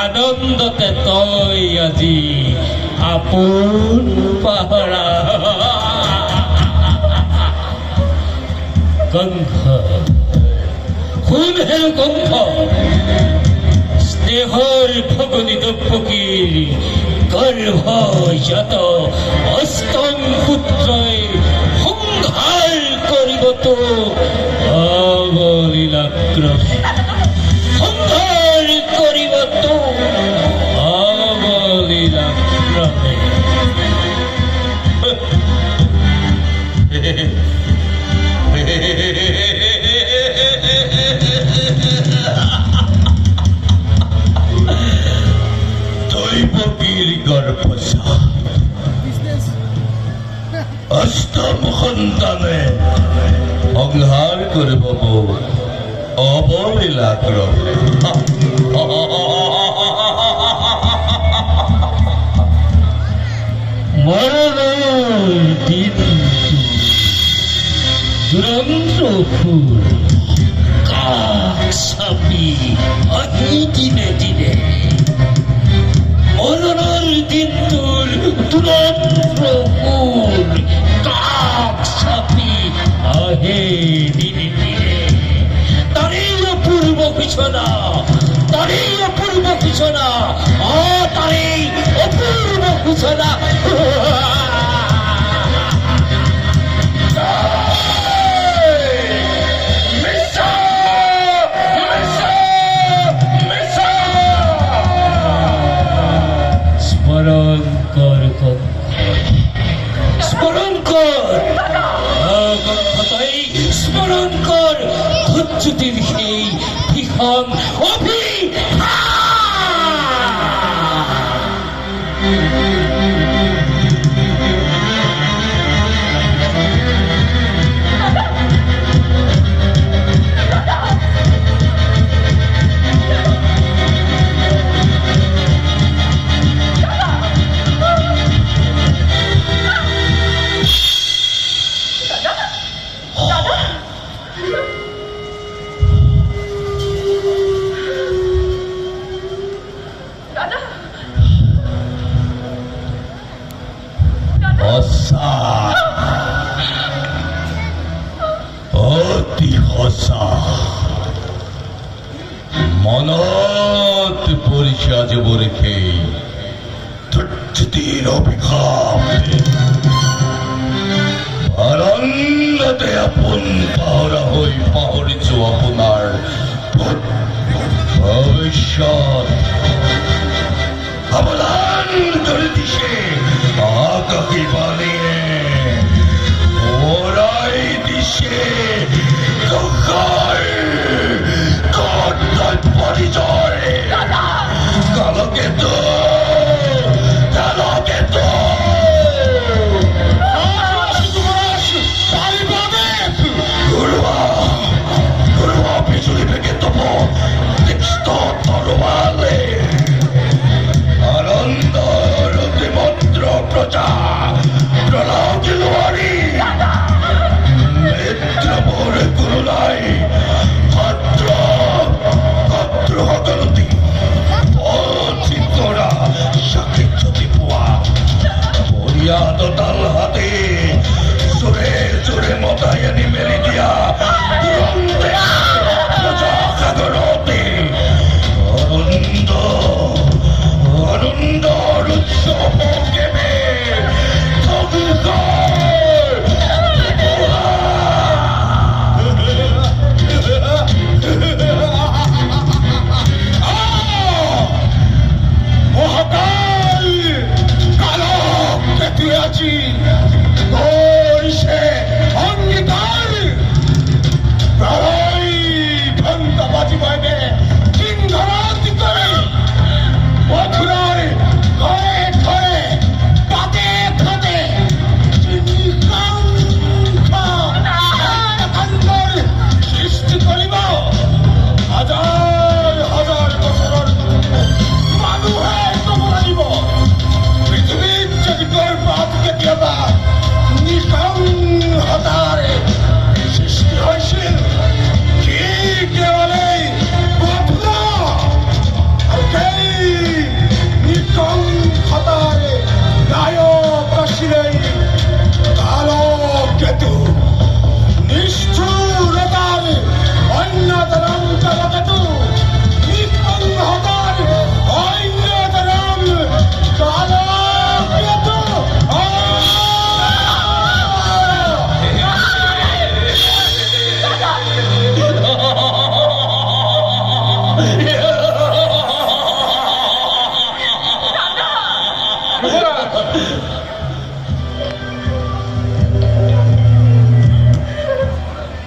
আনন্দতে তই আজি আপোন পাহৰা কংস শুন হে কংস স্নেহৰ ফগুনি দপকীৰ গৰ্ভজাত অষ্টম পুত্ৰই সংহাৰ কৰিব তোক অবলীলাক্ৰমে সংহাৰ কৰিব তোক অবলীলাক্ৰমে দৈৱকীৰ গৰ্ভজাত অষ্টম সন্তানে সংহাৰ কৰিব মোক অবলীলাক্ৰমে মৰণৰ দিন দুৰন্ত ফুল কাষ চাপি আহি দিনে দিনে মৰণৰ দিনটোৰ দুৰন্ত ফুল কাষ চাপি আহে দিনে দিনে তাৰেই অপূৰ্ব সূচনা তাৰেই অপূৰ্ব সূচনা তাৰেই অপূৰ্ব সূচনা স্মৰণ কৰ স্মৰণ কৰ তই স্মৰণ কৰ ধৈৰ্য্যটিৰ সেই ভীষণ অতি সঁচা মনত পৰিছে আজি মোৰ সেই ধৈৰ্য্যটিৰ অভিশাপ আনন্দতে আপোন পাহৰা হৈ পাহৰিছো আপোনাৰ ভৱিষ্যত সাৱধান কৰি দিছে মৰ্যাদা